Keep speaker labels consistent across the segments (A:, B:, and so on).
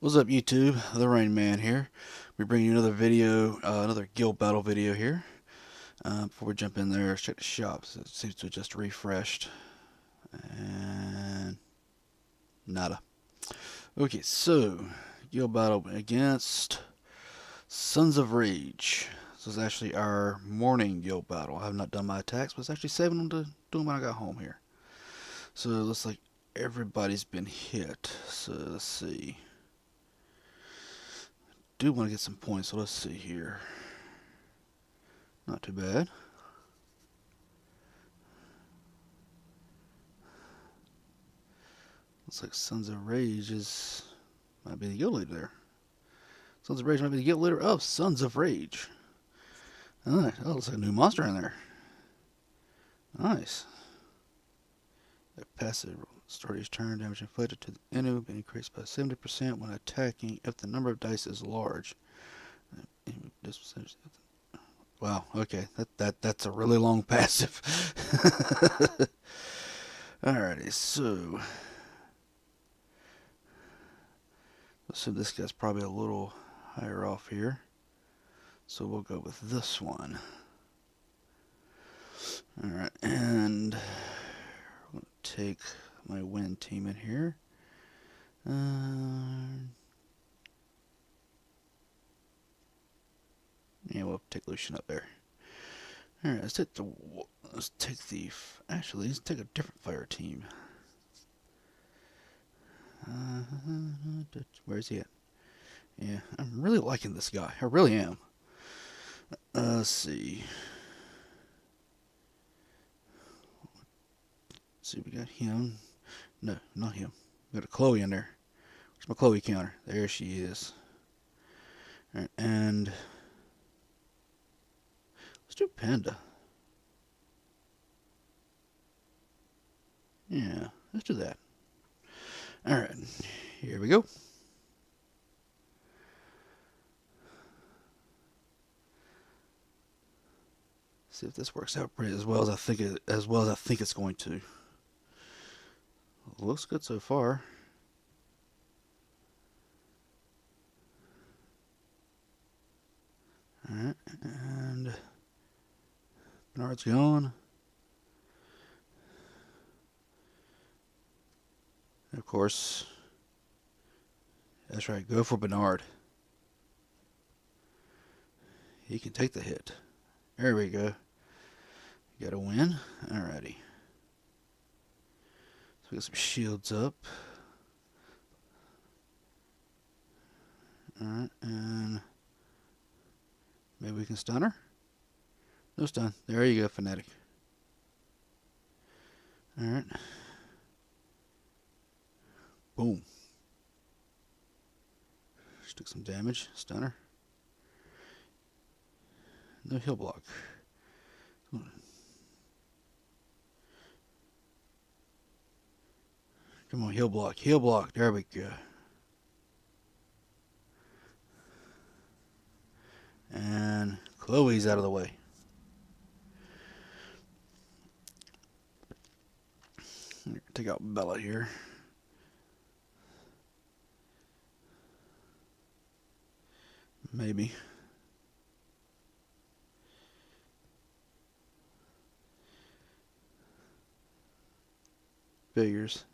A: What's up, YouTube? The Rain Man here. We bring you another video, another guild battle video here. Before we jump in there, let's check the shops. It seems to have just refreshed. And nada. Okay, so guild battle against Sons of Rage. This is actually our morning guild battle. I have not done my attacks, but it's actually saving them to do them when I got home here. So it looks like everybody's been hit. So let's see. Do want to get some points, so let's see here. Not too bad. Looks like Sons of Rage might be the guild leader there. Sons of Rage might be the guild leader of Sons of Rage. Alright, oh, looks like a new monster in there. Nice. A passive start each turn, damage inflicted to the enemy will be increased by 70% when attacking if the number of dice is large. Wow, okay, that's a really long passive. Alrighty, so this guy's probably a little higher off here. So we'll go with this one. Alright, and I'm going to take my win team in here. Yeah, we'll take Lucian up there. Alright, let's take a different fire team. Where's he at? Yeah, I'm really liking this guy. I really am. Let's see. Let's see, we got him. No, not him. We got a Chloe in there. Where's my Chloe counter? There she is. Alright, and let's do Panda. Yeah, let's do that. Alright, here we go. See if this works out pretty as well as I think it's going to. Looks good so far. Alright, and Bernard's gone. And of course, that's right, go for Bernard. He can take the hit. There we go. You got a win. Alrighty. So we got some shields up. Alright, and maybe we can stun her? No stun. There you go, Fanatic. Alright. Boom. Just took some damage. Stunner. No heal block. Come on, heal block. Heal block. There we go. And Chloe's out of the way. Take out Bella here. Maybe. Figures.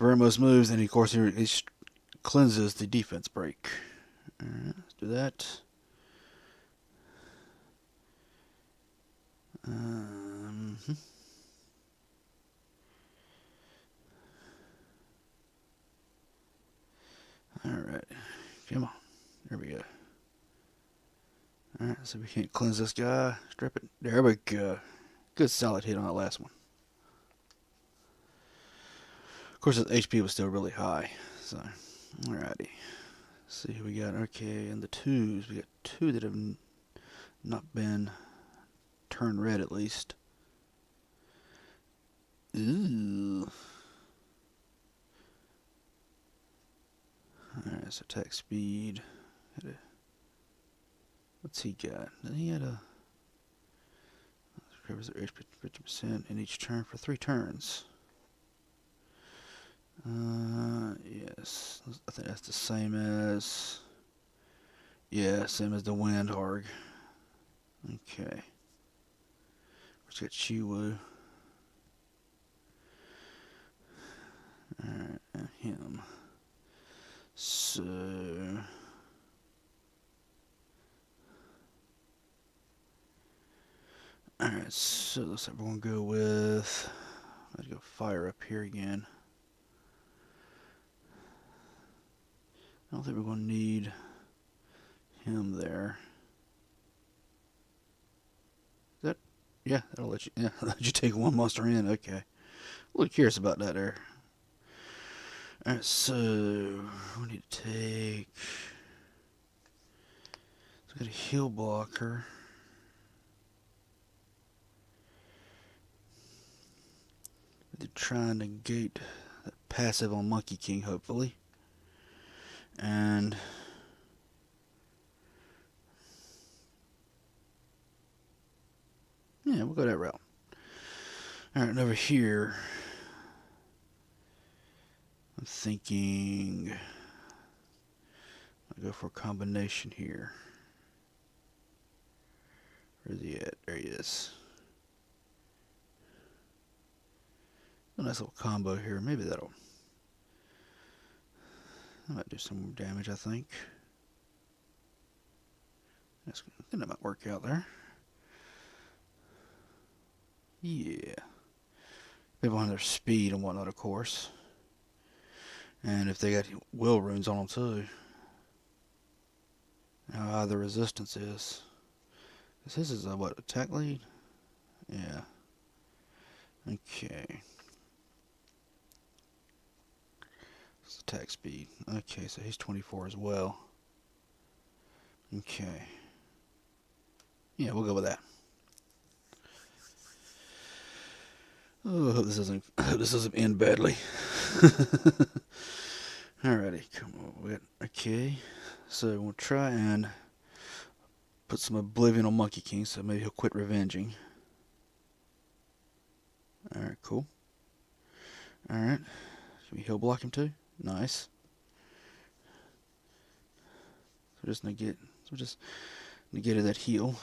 A: Vermos moves, and of course he cleanses the defense break. Alright, let's do that. Alright, come on. There we go. Alright, so we can't cleanse this guy. Strip it. There we go. Good solid hit on that last one. Of course, his HP was still really high. So, alrighty. Let's see who we got. Okay, and the twos. We got two that have not been turned red at least. Ooh. Alright, so attack speed. What's he got? He had a recovers their HP 50% in each turn for 3 turns. Yes. I think that's the same as... Yeah, same as the Windharg. Okay. Let's get Chiwu. Alright, and him. So... Alright, so looks like we're going to go with... Let's go fire up here again. I don't think we're going to need him there. Is that... Yeah, that'll let you... Yeah, let you take one monster in. Okay. A little curious about that there. Alright, so... We need to take... So we got a heal blocker. To try and negate that passive on Monkey King, hopefully. And yeah, we'll go that route. Alright, and over here, I'm thinking I'll go for a combination here. Where's he at? There he is. A nice little combo here. Maybe that'll... That might do some more damage, I think. I think that might work out there. Yeah. People on their speed and whatnot, of course. And if they got will runes on them too. How high the resistance is. This is a what, attack lead? Yeah. Okay. It's attack speed. Okay, so he's 24 as well. Okay. Yeah, we'll go with that. Oh, I hope this doesn't end badly. Alrighty, come on. Okay, so we'll try and put some Oblivion on Monkey King, so maybe he'll quit revenging. Alright, cool. Alright, can we heal block him too? Nice. So just negated that heal.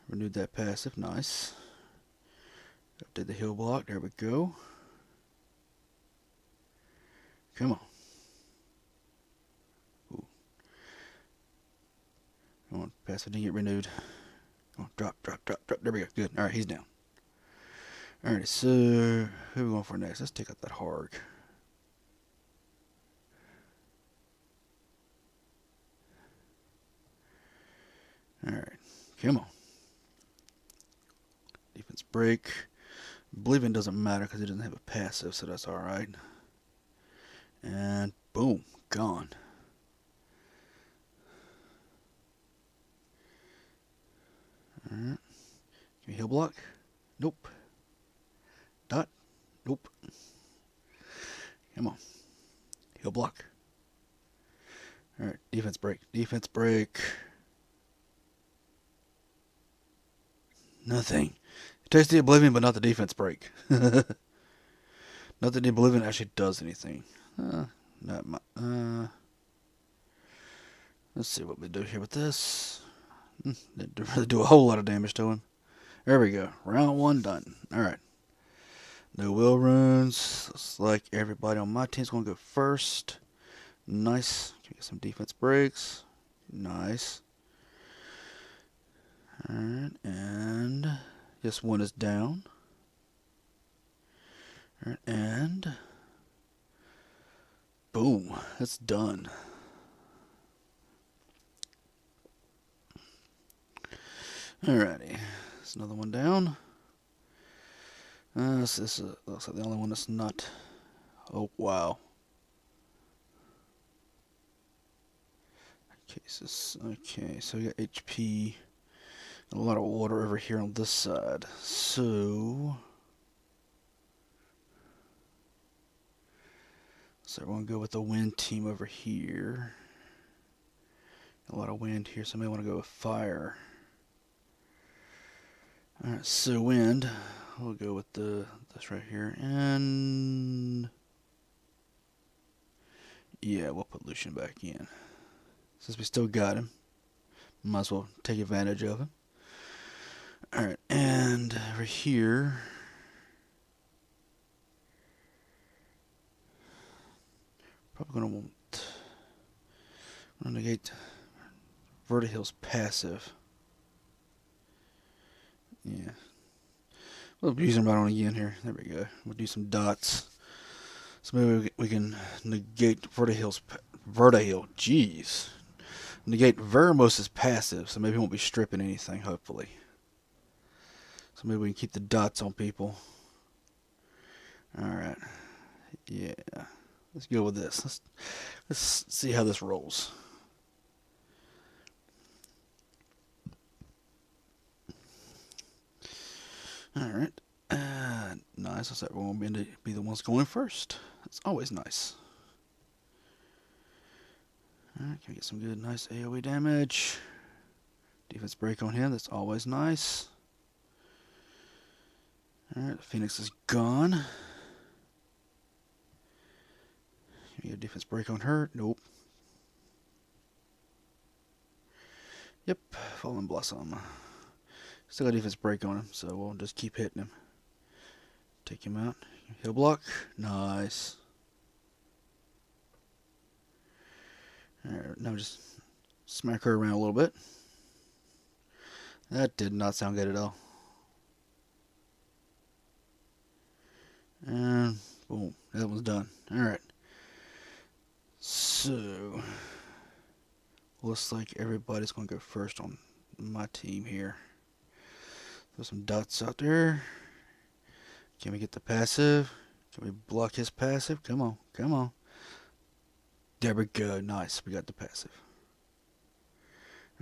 A: Renewed that passive, nice. Update the heal block, there we go. Come on. Ooh. Come on, passive didn't get renewed. Come on, drop. There we go, good. Alright, he's down. Alright, so who are we going for next? Let's take out that Harg. Alright, come on. Defense break. Oblivion doesn't matter because he doesn't have a passive, so that's alright. And boom, gone. Alright. Can we heal block? Nope. Dot? Nope. Come on. Heal block. Alright, defense break. Defense break. Nothing. It takes the Oblivion, but not the defense break. Not that the Oblivion actually does anything. Let's see what we do here with this. Didn't really do a whole lot of damage to him. There we go. Round one done. Alright. No will runes. Looks like everybody on my team's going to go first. Nice. Can we get some defense breaks? Nice. Alright, and yes, one is down. Alright, and boom, that's done. Alrighty, there's another one down. This looks like the only one that's not. Oh wow. Okay, so we got HP. A lot of water over here on this side. So we're going to go with the wind team over here. A lot of wind here, so I may want to go with fire. Alright, so wind. We'll go with this right here. And Yeah, we'll put Lucian back in. Since we still got him, might as well take advantage of him. Alright, and over here, probably going to want to negate Vertihill's passive. Yeah. We'll use him right on again here. There we go. We'll do some dots. So maybe we can negate Vertihill. Jeez. Negate Vermos's passive, so maybe he won't be stripping anything, hopefully. So maybe we can keep the dots on people. Alright. Yeah. Let's go with this. Let's see how this rolls. Alright. Nice. So everyone will be the ones going first. That's always nice. Alright, can we get some good, nice AoE damage? Defense break on him. That's always nice. Alright, the Phoenix is gone. Can we get a defense break on her? Nope. Yep, Fallen Blossom. Still got a defense break on him, so we'll just keep hitting him. Take him out. Heal block. Nice. Alright, now just smack her around a little bit. That did not sound good at all. And boom, that one's done. Alright. So, looks like everybody's going to go first on my team here. Throw some dots out there. Can we get the passive? Can we block his passive? Come on, come on. There we go. Nice. We got the passive.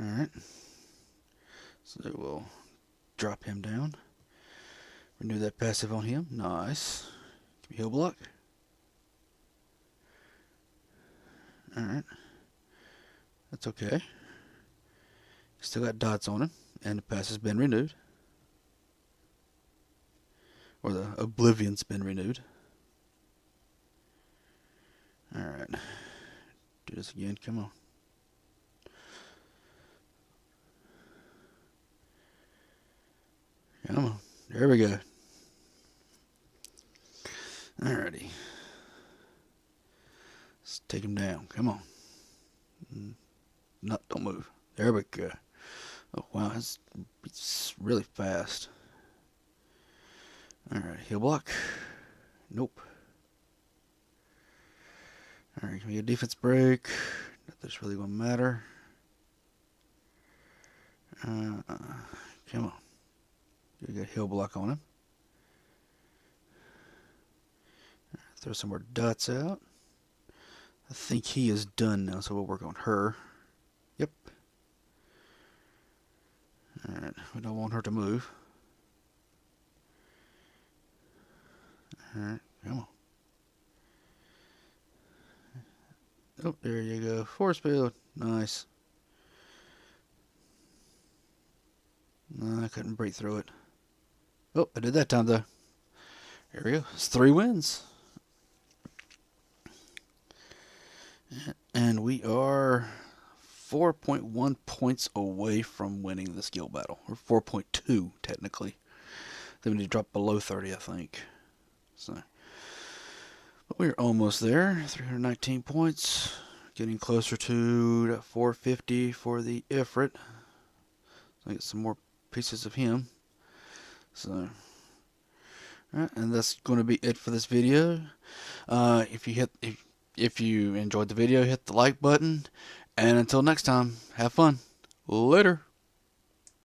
A: Alright. So we'll drop him down. Renew that passive on him. Nice. Can we heal block? Alright. That's okay. Still got dots on him. And the passive's been renewed. Or the Oblivion's been renewed. Alright. Do this again. Come on. Come on. There we go. Alrighty. Let's take him down. Come on. No, don't move. There we go. Oh, wow. It's really fast. Alright, heal block. Nope. Alright, can we get a defense break? That's really going to matter. Come on. You got heal block on him. Throw some more dots out. I think he is done now, so we'll work on her. Yep. Alright, we don't want her to move. Alright, come on. Oh, there you go. Force field. Nice. No, I couldn't break through it. Oh, I did that time, though. There we go. It's 3 wins. And we are 4.1 points away from winning the skill battle. Or 4.2, technically. Then we need to drop below 30, I think. So, but we're almost there. 319 points. Getting closer to 450 for the Ifrit. So I get some more pieces of him. So, alright, and that's going to be it for this video. If you enjoyed the video, hit the like button. And until next time, have fun. Later.